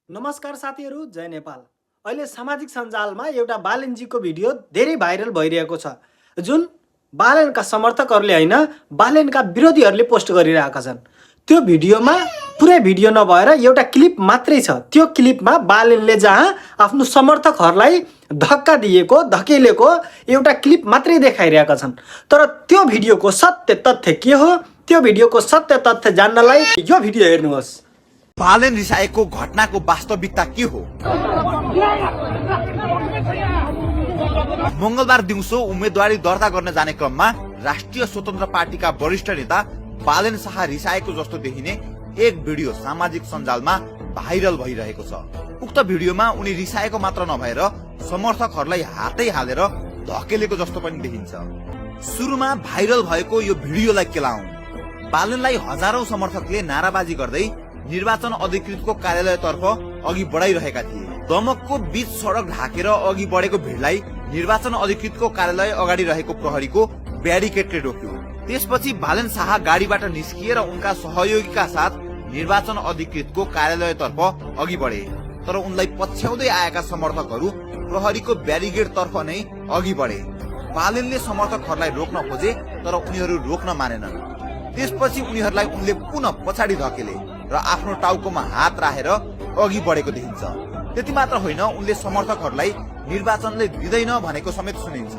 नमस्कार साथीहरू, जय नेपाल। अहिले सामाजिक सञ्जालमा एउटा बालेनजीको भिडियो धेरै भाइरल भइरहेको छ, जुन बालेनका समर्थकहरूले होइन बालेनका विरोधीहरूले पोस्ट गरिरहेका छन्। त्यो भिडियोमा पुरै भिडियो नभएर एउटा क्लिप मात्रै छ। त्यो क्लिपमा बालेनले जहाँ आफ्नो समर्थकहरूलाई धक्का दिएको, धकेलेको एउटा क्लिप मात्रै देखाइरहेका छन्। तर त्यो भिडियोको सत्य तथ्य के हो, त्यो भिडियोको सत्य तथ्य जान्नलाई यो भिडियो हेर्नुहोस्। बालेन रिसाएको घटनाको वास्तविकता के हो? मंगलबार दिउँसो उम्मेदवारी दर्ता गर्न जाने क्रममा राष्ट्रिय स्वतन्त्र पार्टीका वरिष्ठ नेता बालेन शाह रिसाएको जस्तो देखिने एक भिडियो सामाजिक सञ्जालमा भाइरल भइरहेको छ। उक्त भिडियोमा उनी रिसाएको मात्र नभएर समर्थकहरूलाई हातै हालेर धकेलेको जस्तो पनि देखिन्छ। सुरुमा भाइरल भएको यो भिडियोलाई केलाऊ। बालेनलाई हजारौं समर्थकले नाराबाजी गर्दै निर्वाचन अधिकृतको कार्यालयतर्फ अघि बढाइरहेका थिए। दमकको बीच सडक ढाकेर अघि बढेको भिडलाई निर्वाचन अधिकृतको कार्यालय अगाडि रहेको प्रहरीको ब्यारिकेडले रोक्यो। त्यसपछि बालेन शाह गाडीबाट निस्किएर उनका सहयोगीका साथ निर्वाचन अधिकृतको कार्यालयतर्फ अघि बढे। तर उनलाई पछ्याउँदै आएका समर्थकहरू प्रहरीको ब्यारिकेडतर्फ नै अघि बढे। बालेनले समर्थकहरूलाई रोक्न खोजे, तर उनीहरू रोक्न मानेनन्। त्यसपछि उनीहरूलाई उनले पुनः पछाडि धकेले र आफ्नो टाउकोमा हात राखेर अघि बढेको देखिन्छ। त्यति मात्र होइन, उनले समर्थकहरूलाई निर्वाचनले दिँदैन भनेको समेत सुनिन्छ।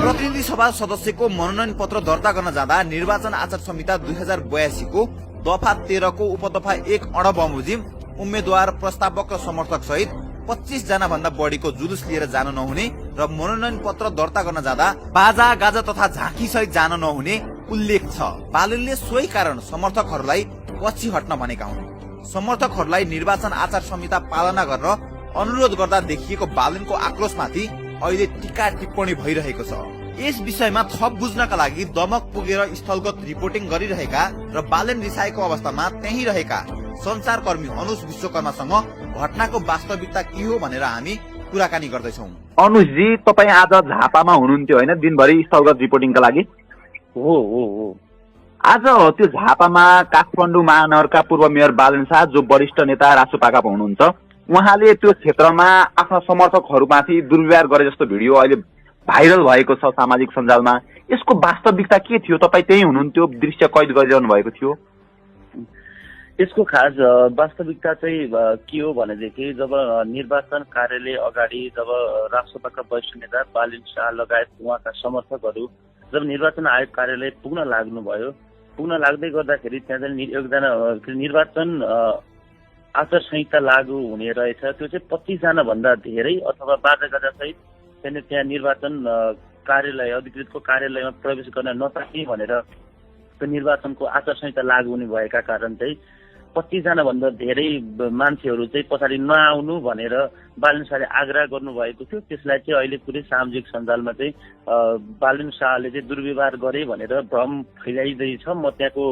प्रतिनिधि सभा सदस्यको मनोनयन पत्र दर्ता गर्न जाँदा निर्वाचन आचार संहिता 2082 को दफा 13 को उपदफा 1 अड बमोजिम उम्मेद्वार, प्रस्तावक र समर्थक सहित 25 जना भन्दा बढीको जुलुस लिएर जान नहुने र मनोनयन पत्र दर्ता गर्न जाँदा बाजा गाजा तथा झाँकी सहित जान नहुने उल्लेख छ। बालेनले सोही कारण समर्थकहरूलाई पछि हट्न भनेका हुन्। समर्थकहरूलाई निर्वाचन आचार संहिता पालना गर्न अनुरोध गर्दा देखिएको बालेनको आक्रोशमाथि अहिले टीका टिप्पणी भइरहेको छ। यस विषयमा थप बुझ्नका लागि दमक पुगेर स्थलगत रिपोर्टिङ गरिरहेका र बालेन रिसाएको अवस्थामा त्यही रहेका संचारकर्मी अनुज विश्वकर्मासँग घटनाको वास्तविकता के हो भनेर हामी कुराकानी गर्दैछौँ। अनुजजी, तपाईँ आज झापामा हुनुहुन्थ्यो होइन, दिनभरि स्थलगत रिपोर्टिङका लागि? हो हो हो। आज त्यो झापामा काठमाडौँ महानगरका पूर्व मेयर बालेन शाह, जो वरिष्ठ नेता रासोपाका हुनुहुन्छ, उहाँले त्यो क्षेत्रमा आफ्ना समर्थकहरूमाथि दुर्व्यवहार गरे जस्तो भिडियो अहिले भाइरल भएको छ सामाजिक सञ्जालमा। यसको वास्तविकता के थियो? तपाईँ त्यही हुनुहुन्थ्यो, दृश्य कैद गरिरहनु भएको थियो। यसको खास वास्तविकता चाहिँ के हो भनेदेखि, जब निर्वाचन कार्यालय अगाडि जब राष्ट्रपतिका वरिष्ठ नेता बालेन शाह लगायत उहाँका समर्थकहरू जब निर्वाचन आयोग कार्यालय पुग्न लाग्दै गर्दाखेरि त्यहाँ चाहिँ एकजना निर्वाचन आचार संहिता लागू हुने रहेछ। त्यो चाहिँ 25 जना भन्दा धेरै अथवा बाजागाजा सहित त्यहाँ निर्वाचन कार्यालय अधिकृतको कार्यालयमा प्रवेश गर्न नसक्ने भनेर त्यो निर्वाचनको आचार संहिता लागू हुने भएका कारण चाहिँ 25 जना भन्दा धेरै मान्छेहरू चाहिँ पछाडि नआउनु भनेर बालेन शाहले आग्रह गर्नुभएको थियो। त्यसलाई चाहिँ अहिले पुरै सामाजिक सञ्जालमा चाहिँ बालेन शाहले चाहिँ दुर्व्यवहार गरे भनेर भ्रम फैलाइँदैछ। म त्यहाँको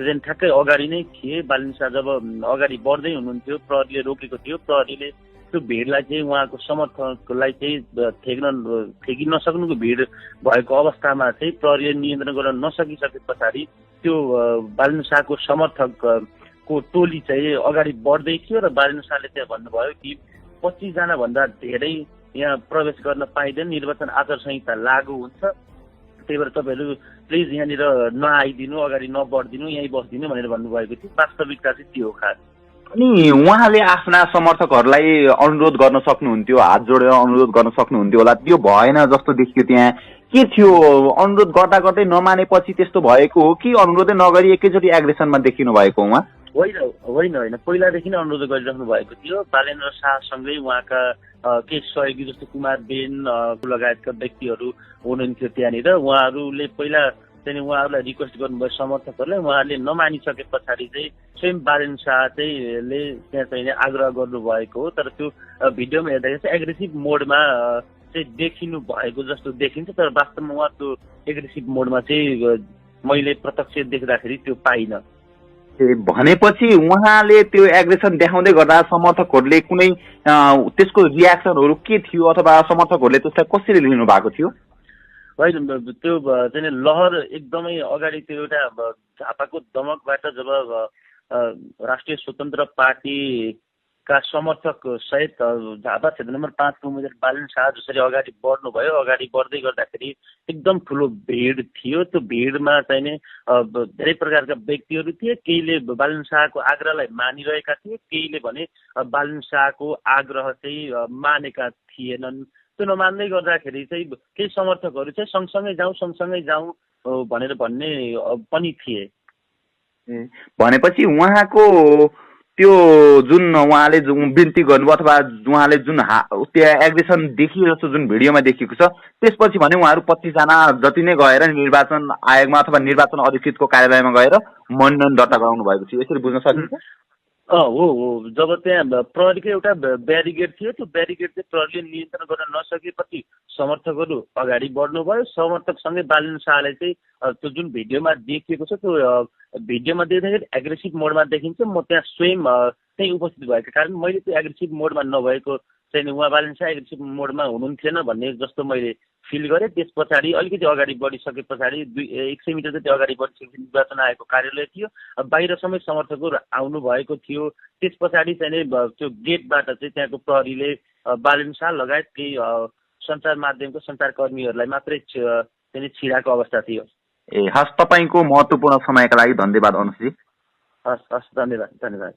ठ्याक्कै अगाडि नै थिएँ। बालेन शाह जब अगाडि बढ्दै हुनुहुन्थ्यो, प्रहरीले रोकेको थियो। प्रहरीले त्यो भिडलाई चाहिँ उहाँको समर्थकलाई चाहिँ ठेकिन नसक्नुको भिड भएको अवस्थामा चाहिँ प्रहरीले नियन्त्रण गर्न नसकिसके पछाडि त्यो बालेन शाहको समर्थकको टोली चाहिँ अगाडि बढ्दै थियो र बालेन शाहले त्यहाँ भन्नुभयो कि 25 जना भन्दा धेरै यहाँ प्रवेश गर्न पाइँदैन, निर्वाचन आचार संहिता लागू हुन्छ, त्यही भएर तपाईँहरू प्लिज यहाँनिर नआइदिनु, अगाडि नबढिदिनु, यहीँ बस्दिनु भनेर भन्नुभएको थियो। वास्तविकता चाहिँ त्यो हो खास। अनि उहाँले आफ्ना समर्थकहरूलाई अनुरोध गर्न सक्नुहुन्थ्यो, हात जोडेर अनुरोध गर्न सक्नुहुन्थ्यो होला, त्यो भएन जस्तो देखियो। त्यहाँ के थियो? अनुरोध गर्दा गर्दै नमानेपछि त्यस्तो भएको हो कि अनुरोधै नगरी एकैचोटि एग्रेसनमा देखिनु भएको उहाँ? होइन, पहिलादेखि नै अनुरोध गरिराख्नु भएको थियो। बालेन शाहसँगै उहाँका केही सहयोगी जस्तो कुमार बेन लगायतका व्यक्तिहरू हुनुहुन्थ्यो त्यहाँनिर। उहाँहरूले पहिला चाहिँ उहाँहरूलाई रिक्वेस्ट गर्नुभयो समर्थकहरूलाई, उहाँहरूले नमानिसके पछाडि चाहिँ स्वयं बालेन शाह चाहिँले त्यहाँ चाहिँ आग्रह गर्नुभएको हो। तर त्यो भिडियोमा हेर्दाखेरि चाहिँ एग्रेसिभ मोडमा चाहिँ देखिनु भएको जस्तो देखिन्छ, तर वास्तवमा उहाँ त्यो एग्रेसिभ मोडमा चाहिँ मैले प्रत्यक्ष देख्दाखेरि त्यो पाइनँ। भनेपछि उहाँले त्यो एग्रेसन देखाउँदै गर्दा समर्थकहरूले कुनै त्यसको रियाक्सनहरू के थियो, अथवा समर्थकहरूले त्यसलाई कसरी लिनु भएको थियो? होइन त्यो चाहिँ लहर एकदमै अगाडि त्यो एउटा झापाको दमकबाट जब राष्ट्रिय स्वतन्त्र पार्टीका समर्थक सहित झापा क्षेत्र नम्बर 5 को उम्मेदवार बालेन शाह जसरी अगाडि बढ्नुभयो, अगाडि बढ्दै गर्दाखेरि एकदम ठुलो भिड थियो। त्यो भिडमा चाहिँ नि धेरै प्रकारका व्यक्तिहरू थिए। केहीले बालेन शाहको आग्रहलाई मानिरहेका थिए, केहीले भने बालेन शाहको आग्रह चाहिँ मानेका थिएनन्। त्यो नमान्दै गर्दाखेरि चाहिँ केही समर्थकहरू चाहिँ सँगसँगै जाउँ भनेर भन्ने पनि थिए। भनेपछि उहाँको त्यो जुन उहाँले जुन बिन्ती गर्नुभयो अथवा उहाँले जुन त्यहाँ एग्रेसन देखियो जस्तो जुन भिडियोमा देखिएको छ, त्यसपछि भने उहाँहरू 25 जना जति नै गएर निर्वाचन आयोगमा अथवा निर्वाचन अधिकृतको कार्यालयमा गएर मनोनयन दर्ता गराउनु भएको थियो, यसरी बुझ्न सकिन्छ? हो। जब त्यहाँ प्रहरीको एउटा ब्यारिकेड थियो, त्यो ब्यारिकेड चाहिँ प्रहरीले नियन्त्रण गर्न नसकेपछि समर्थकहरू अगाडि बढ्नुभयो। समर्थकसँगै बालेन शाहले चाहिँ त्यो जुन भिडियोमा देखिएको छ, त्यो भिडियोमा देख्दाखेरि एग्रेसिभ मोडमा देखिन्छ। म त्यहाँ स्वयं त्यहीँ उपस्थित भएको कारण मैले त्यो एग्रेसिभ मोडमा नभएको चाहिँ उहाँ बालेन शाह एग्रेसिभ मोडमा हुनुहुन्थेन भन्ने जस्तो मैले फिल गरेँ। त्यस पछाडि अलिकति अगाडि बढिसके पछाडि 100 मिटर जति अगाडि बढिसकेपछि निर्वाचन आयोगको कार्यालय थियो, बाहिरसम्मै समर्थकहरू आउनु भएको थियो। त्यस पछाडि चाहिँ त्यो गेटबाट चाहिँ त्यहाँको प्रहरीले बालेन शाह लगायत केही सञ्चार माध्यमको सञ्चारकर्मीहरूलाई मात्रै चाहिँ छिराको अवस्था थियो। हस्, तपाईँको महत्त्वपूर्ण समयका लागि धन्यवाद अनुश्री। हस्, धन्यवाद।